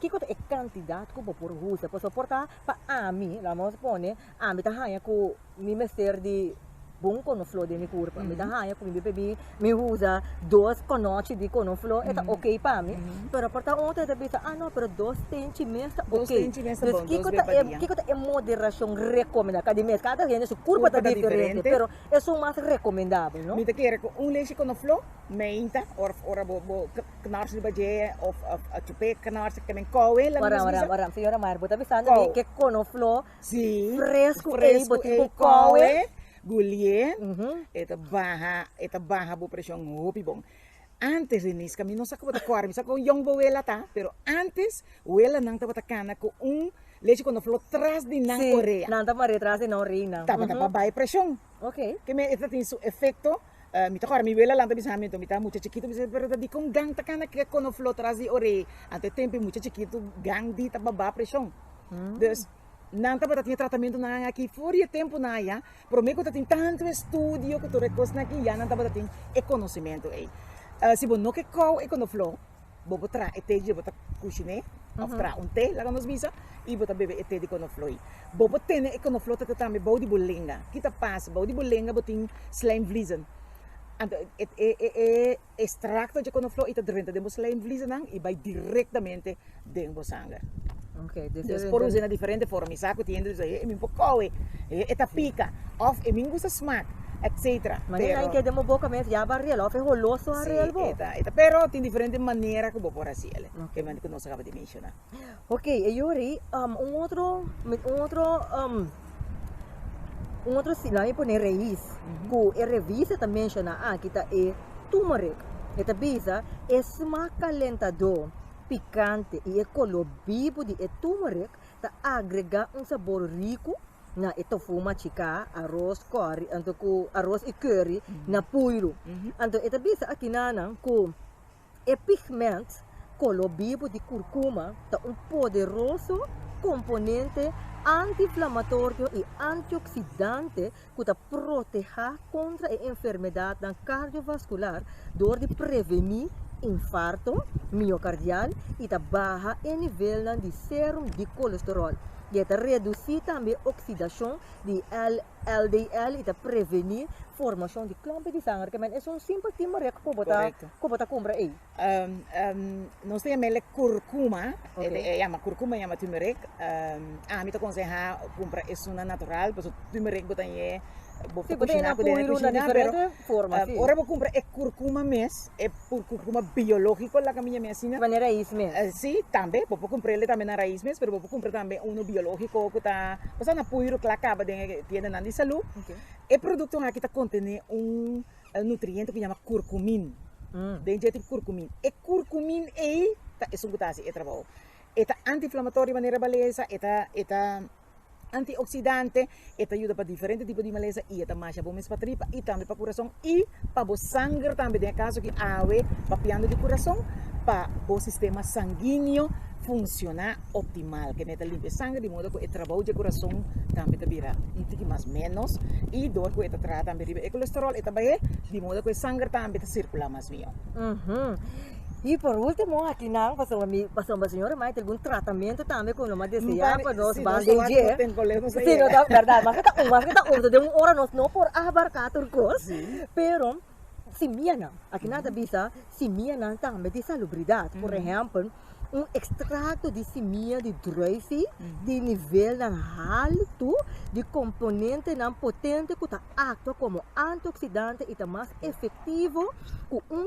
que é quantidade que por usa, para suportar para mim, lá vamos pôr, a mim tá hanya com me mestre de bom conoflo de mi corpo, me dá hanya com me bebi, me usa 2 conotes de conoflo, é ok para mim, pero para outra da bisa, não, pero 2 centímetros ok. Então, que é moderação recomendada, cada gente sua curva tá diferente, pero é mais recomendável, não? Me te quero com leite conoflo, meinta, ora bo knars de baje of a chupe knars que me coe la Waram, senhora Maier, bota pensando que conoflo fresco e botico coe gulye, eta baja bo pressão hopi bom. Antes de nisso, kami não saco bota corme, saco young boela tá, pero antes ela não tá bota cana com leite conoflo traz de na Coreia. Não tá mare traz de na Coreia. Tá bota baixa pressão. Ok. Que me esta tem su efeito mi ta mi vela lang tabi sa amin to mi ta mucho chiquito pero di kong gang ta kana que conoflo traz de ore ante tempo mucho chiquito gang di ta baba pressão. Dus não estava tendo tratamento na aqui fora tempo na ya, prometo que tem tanto estudo que tu recos na aqui já não estava tendo conhecimento aí. Se você não quer qual conoflo, vou botar te bota cucine, aftra te lá nos visa e bota bebe te de conoflo aí. Vou botar conoflo também bau de bolinga. Kita passa bau de bolinga botin slijmvliezen. Extracto de conoflo e te dentro de slijmvliezen nang e vai diretamente dentro do sangue. Okay, dus por usar diferente forma, saco tiende dus e mi pocoe, eta pica, of e mi gusta smaak. etc. Manera em que demo boca mesmo, já barriel, ou ferro loso a real bo. Pero tem diferente maneira que vou por assim, que man que nós acaba de mencionar. Ok, e Yuri, um outro sinal por raiz, que a revista também menciona aqui tá é turmeric. Esta bisa é calentador, picante e é color vivo de turmeric, tá agrega um sabor rico na ito fuma chica, arroz, curry, anto ku arroz e curry na puiro. Anto ita bisa aqui nanang ku é pigment color vivo de curcuma, tá poderoso componente anti-inflamatório e antioxidante que te protege contra a enfermidade cardiovascular, door de prevenir infarto miocardial e te baja o nível de serum de colesterol. E te reduzir também a oxidação de LDL e te prevenir formação de clumpe de sangue, que é um simples turmeric que você compra aí. Nós temos a curcuma, chama curcuma, chama turmeric. A mim te aconselha comprar isso na natural, porque turmeric botanha Sim, botanha na puiro na diferente forma. Ora vou comprar é curcuma mesmo, é curcuma biológico lá que a minha medicina. De maneira isso mesmo. Sim, também, vou comprar ele também na raiz mesmo, mas vou comprar também um biológico que está, você na puiro que acaba de ter na saúde. O produto aqui está contém nutriente que chama curcumin. De jeito curcumin. E curcumin é isso que é trabalho. É anti-inflamatório de maneira beleza, é antioxidante, e ajuda para diferentes tipos de maleza, e é mais bom para tripa, e também para o coração, e para o sangue também, tem caso que ave para piano do coração, para o sistema sanguíneo funcionar optimal, que neta limpa sangue, de modo que o trabalho do coração também vira um pouco mais menos, e dor que o trata também o colesterol, e também, de modo que o sangue também circula mais bem. E por último, aqui não, passou a senhora, mas tem algum tratamento também com uma desejar para nós bandejar. Sim, não é verdade, mas kita de uma hora nós não por abarcar turcos, pero si minha não, aqui nada bisa, si minha não também de salubridade, por exemplo, extrato de semilla de druive de nível alto de componente potente que atua como antioxidante e mais efetivo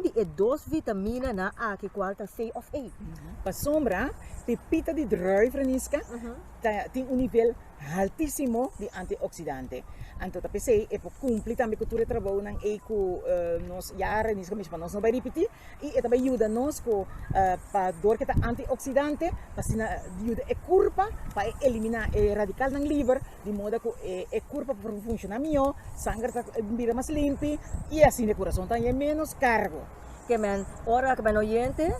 que de duas vitaminas na que qual C of A. Para sombra, pepita de druive, Francisca, tem nível altíssimo de antioxidante. Então, a pessoa é para cumprir também com o trabalho na eco nos jaren, nós não vai repetir, e também ajuda nós para dor que está antioxidante, para ajuda a curva para eliminar o radical no liver, de modo que a curva para funcionar melhor, sangue vira mais limpo, e assim o coração tem menos cargo. Que men, ora que men oyente,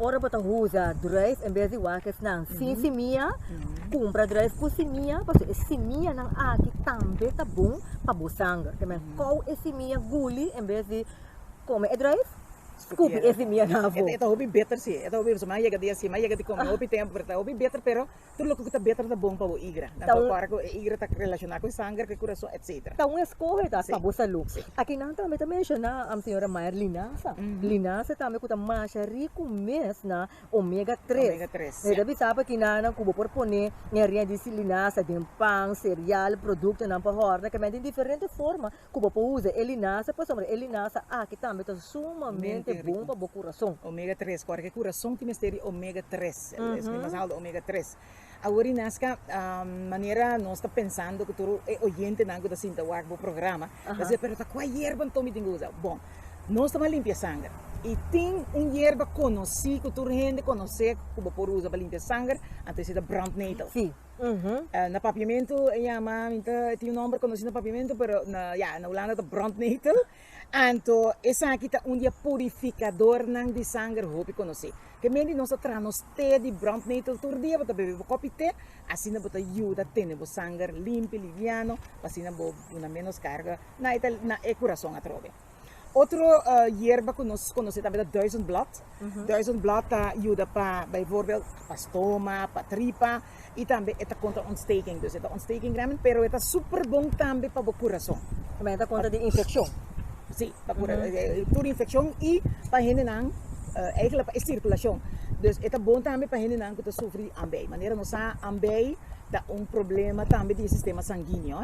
ora para usar drive em vez de wakas nang semia, compra drive com semia, porque semia nang aqui também tá bom para o sangue. Que men, qual é semia guli em vez de comer drive? Scoop é semia na avó. É hobby better sim, é hobby se mais chega dia assim, mais chega de comer hobby tempo, é hobby better, pero tudo o que está better tá bom para o igra. Então para que o igra tá relacionado com sangue, com o coração, etc. Então escolhe tá para a saúde. Aqui não também menciona a senhora Maier linasa. Linasa também que tá mais rico mesmo na ômega 3. Ômega 3. E deve saber que não cubo por poner nerian de linasa de pão, cereal, produto não para horna, que tem diferente forma cubo para usar linasa, por exemplo, linasa aqui também tá sumamente bom para o coração. Ômega 3, porque o coração tem mistério ômega 3, é mais alto ômega 3. Agora, nessa maneira, nós estamos pensando que tu é oyente não que está o programa, mas é pergunta qual erva então me tem que usar. Bom, nós estamos a limpar sangue e tem uma erva conhecida que tu gente conhece que pode usar para limpar sangue, antes é brown nettle. Sim. Na papiamento, tem nome conhecido no papiamento, mas na Holanda é brown nettle. Então, essa aqui é purificador de sangue, hope conhecer. Que mendi nós tranos té de brown nettle todo dia, para beber um copo de té, assim não pode ajudar a ter o sangue limpo, liviano, assim não pode menos carga na coração a trove. Outra erva que nós conhecemos também é duizendblad. Duizendblad ajuda para, bijvoorbeeld, para estômago, para tripa, e também é contra ontsteking. Dus é ontsteking remmen, pero é super bom também para o coração. Também é contra de infecção. Sim, para curar toda infecção e para gente não, eigenlijk para circulação. Dus é bom também para gente não que sofre ambei. Maneira não sa ambei dá problema também do sistema sanguíneo,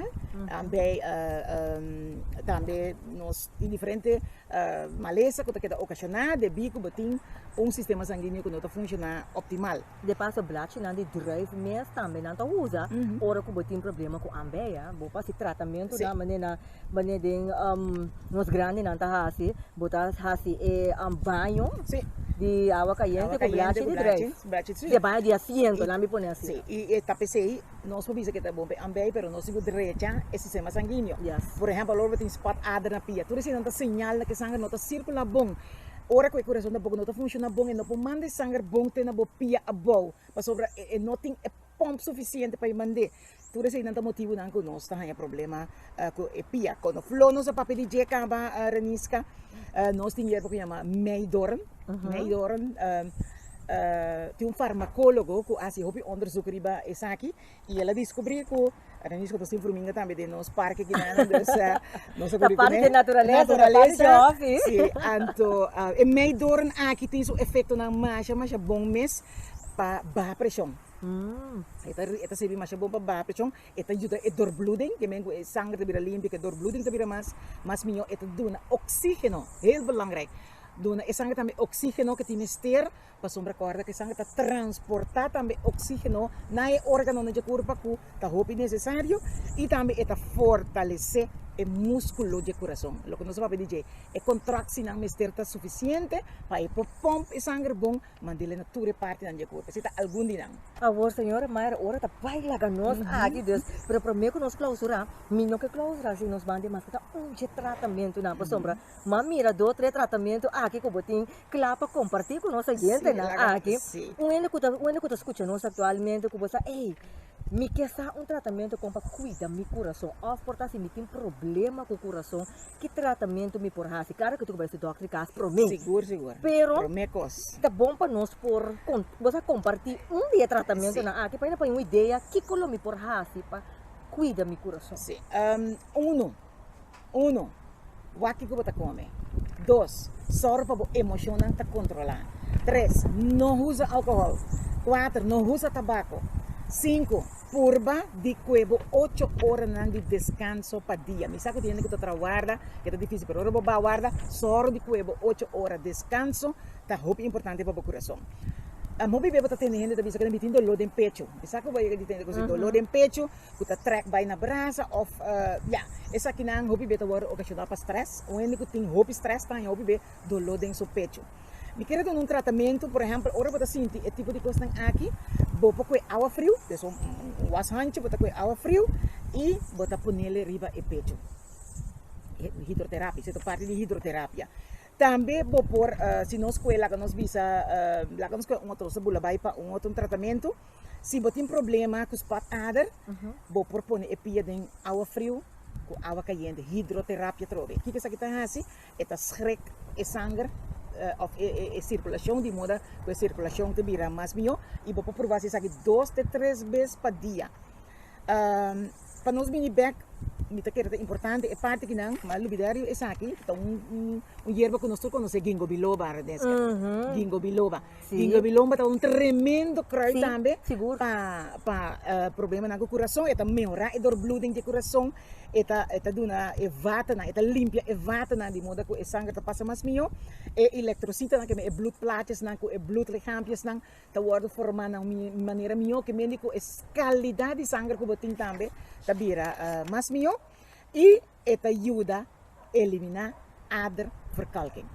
Ambei também nos em diferente maleza que está ocasionar de bico botin sistema sanguíneo que não está funcionar optimal. De passo blachi não de drive mês também não tá usa. Ora que botin problema com ambeia, bo pasi tratamento na maneira nos grande não tá assim, botar assim banho. Sim. De água caliente com blachi de drive. De banho de asiento, lá me põe assim. Sim. E tapecei nós podemos que tá bom ambei, pero nós seguimos direita esse sistema sanguíneo. Yes. Por exemplo, logo tem spot adra na pia. Tudo isso não tá sinal que sangue não tá circula bom. Ora que o coração da boca não tá funciona bom e não pode mandar sangue bom tem na boca pia a boa. Para sobra não tem pompa suficiente para mandar. Tudo isso não tá motivo não que nós tá tem problema com a pia. Quando flow nos a papel de acaba renisca, nós tem que chama Meidorn. Meidorn tem farmacólogo que assim houve onderzoek riba essa aqui e ela descobriu que a renisca tá sempre formiga também de nos parque que não dus nós a parte de natureza sim, anto e Meidorn aqui tem o efeito na massa bom mês para baixa pressão. Ita serve mais bom para baixa pressão, ita ajuda a doorbloeding, que mengo sangue te vira limpo, que doorbloeding te vira mais melhor, ita dona oxígeno, heel belangrijk. Dona e sangue também oxígeno que tem ester, para sombra corda que sangue tá transportar também oxígeno na órgão de corpo que tá roupa necessário e também está fortalecer o músculo de coração. Lo que nós vamos dizer é contração não ester tá suficiente para pompa e sangue bom, mandele na toda parte da corpo. Se tá algum dia não. Agora senhora, mas ora tá vai lá nós aqui Deus, pero primeiro que nós clausura, minho que clausura se nós bande mas tá de tratamento na para sombra. Mamira do 3 tratamento aqui que botin clapa compartilhar com nossa gente na aqui. O único que escuta nós atualmente que você, ei, me quer tratamento com para cuidar meu coração. Of porta se me tem problema com o coração, que tratamento me por hasi. Cara que tu vai ser doctor caso pro mim. Seguro. Pero promecos. tá bom para nós por você compartilhar dia tratamento na aqui para uma ideia que colo me por hasi para cuidar meu coração. Sim. Uno. O que você come. 2. Sorra para emoção não controlar. 3. Não usa álcool. 4. Não usa tabaco. 5. Purba de cuevo 8 horas de descanso para dia. Me sabe que tem que trabalhar, que é difícil, pero agora vou guardar só de cuevo 8 horas de descanso, tá muito importante para o coração. A mobi bebo tá tendo gente da bisa que tem dolor em pecho. Me sabe que vai ter que dolor em pecho, que tá track vai na brasa of essa aqui não hobi beta war ocasionar para stress, ou ainda que tem hobi stress tá, hobi be dolor em seu pecho. Me quero dar tratamento, por exemplo, ora você sente esse tipo de coisa aqui, bopa com água frio, então washanche bota com água frio e bota punele riba e pecho. Hidroterapia, isso é parte de hidroterapia. Também vou pôr, se nós coela que nós visa, lá que nós coela outro sabula vai para outro tratamento, se você tem problema com os patadas, vou pôr e pia de água frio com água quente, hidroterapia trove. O que isso aqui está assim? É schrek e sangue. Of circulação de moda que a circulação te vira mais melhor e vou provar isso aqui 2 a 3 vezes por dia. Para nós mini back, me tá querendo importante é parte que não, mas lubidário é aqui, então hierba que nós conhecemos é ginkgo biloba, ginkgo biloba. Ginkgo biloba tá tremendo kruid também para problema no coração, é melhorar a doorbloeding do coração, é duna evatana, é limpia evatana de modo que o sangue tá passa mais melhor, é eletrocita que é bloedplaatjes na é bloedlichaampjes na tá word formando de maneira melhor que médico é qualidade de sangue que botin também tá vira mais melhor e esta ajuda a eliminar aderverkalking.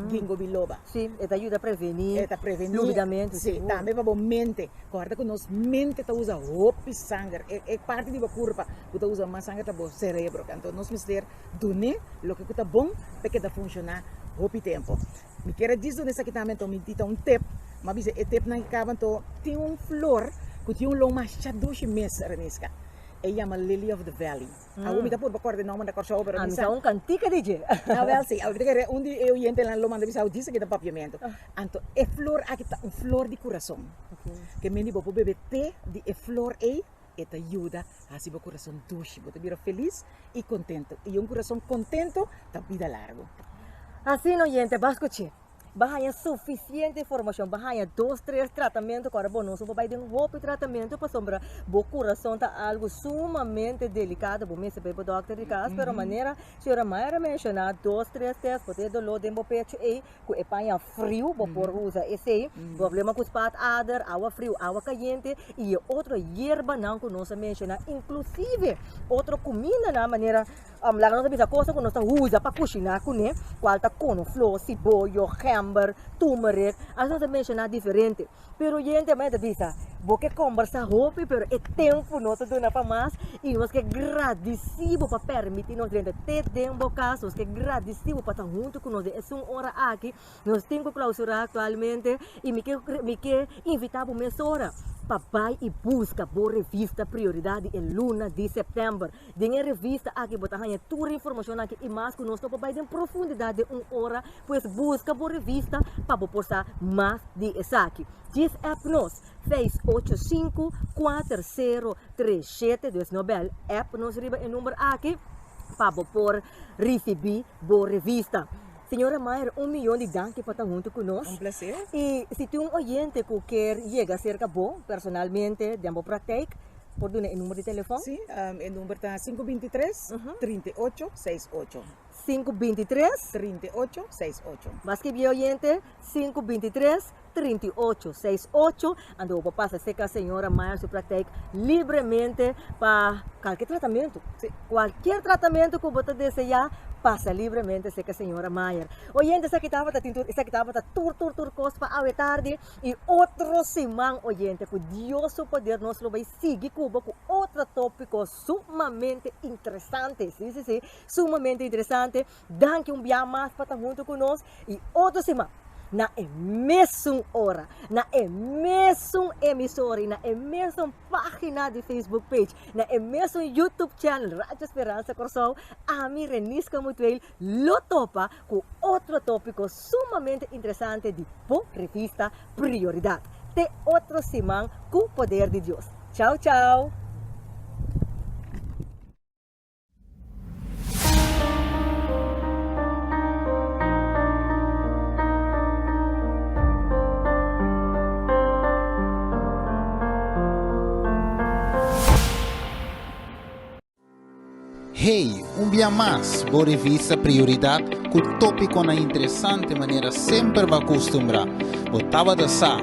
Ginkgo biloba. Sim, esta ajuda a prevenir. Esta prevenir. Luvidamento. Sim, também para a mente. Corta que nós mente tá usa roupa e sangue. É parte da corpo que tá usa mais sangue para o cérebro. Então nós precisamos ter doné, o que tá bom, para que tá funcionar roupa e tempo. Me quero dizer nessa aqui também, então me dita tip, mas esse tip não acaba então tem flor que tem long mais chaduche mês renisca. Chama Lily of the Valley. Aku minta por bakor de nome da corso pero bisa un cantica DJ. Well, sim, eu digo onde eu ia entrar lá manda bisa disse que dá papiamento. Anto é flor aqui tá flor de coração. Que me dibo bebê té de flor e te ajuda a se o coração doce, você vira feliz e contento. E um coração contento tá vida largo. Assim no gente, bascoche. bahaya suficiente informação, bahaya 2, 3 tratamentos para bom, não só vai ter um roupa tratamento para sombra, o coração tá algo sumamente delicado, bom, se bebe doctor de casa, pero maneira, senhora Mayra mencionar 2, 3 testes, pode dolor de pecho e com epanha frio, por usa esse problema com os pat ader, água frio, água caliente e outra hierba não que nós mencionar, inclusive outra comida na maneira lá nós bisa coisa que nós usa para cozinhar com né, qual tá com flor, cebola, hamburger, turmeric, as nós mencionar diferente. Pero gente mais bisa, porque conversa hope, pero é tempo nós dona para mais e nós que agradecido para permitir nós gente ter tempo caso, que agradecido para estar junto com nós. É uma hora aqui, nós temos que clausurar atualmente e me que invitar para essa hora. Papai e busca boa revista Prioridade em luna de setembro. Denha revista aqui botar hanya toda informação aqui e mais que nós papai em profundidade de 1 hora, pois busca boa revista para postar mais de essa aqui. Diz app nós 685-403729 app nós riba em número aqui para por receber boa revista. Senhora Mayra, 1 milhão de danke para estar junto conosco. Um prazer. E se tu um oyente que quer chegar cerca bom, personalmente, de uma prática, por donde o número de telefone? Sim, o número está 523-3868. 523-3868. Mas que bem oyente, 523-3868. Ando para passar a senhora Mayra se pratica livremente para qualquer tratamento. Sim. Qualquer tratamento que você desejar, passa livremente se a senhora Mayra. Oyente, essa que estava tur para a tarde e outro semana, oyente, que Deus o poder nos vai seguir com outro tópico sumamente interessante. Sim, sumamente interessante. Danke dia mais para estar junto conosco e outra semana. Na mesma hora, na mesma emissora, na mesma página de Facebook page, na mesmo YouTube channel, Rádio Esperança Coração, a mim Renisca Mutuel, lo topa com outro tópico sumamente interessante de revista Prioridade. Até outra semana com o poder de Deus. Tchau, tchau! Hey, dia mais, boa revista Prioridade, com o tópico na interessante maneira sempre vai acostumbrar. Botava da sa,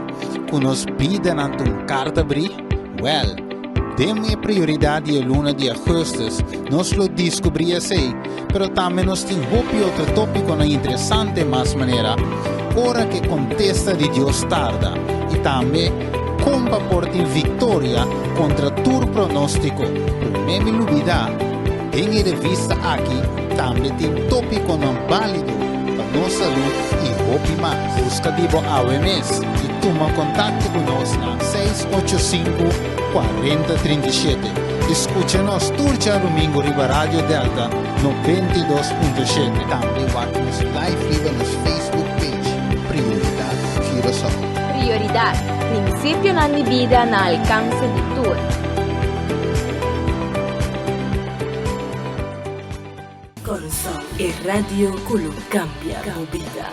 com nos piden ante carta abrir? Well, demos prioridade a luna de agosto, nós lo descobri assim, pero também nós temos outro tópico na interessante mais maneira, hora que contesta de Deus tarda, e também como por ter vitória contra todo pronóstico, por me duvidar. Tem revista aqui, também tem tópico não válido para nossa saúde e hope mais. Busca Dibo AWMS e toma contato conosco na 685-4037. Escucha-nos turja domingo riba Rádio Delta 92.7. Também watch-nos live riba nos Facebook page Prioridade Curaçao. Prioridade, princípio na vida na alcance de tudo. Coração e Radio Culo cambia vida.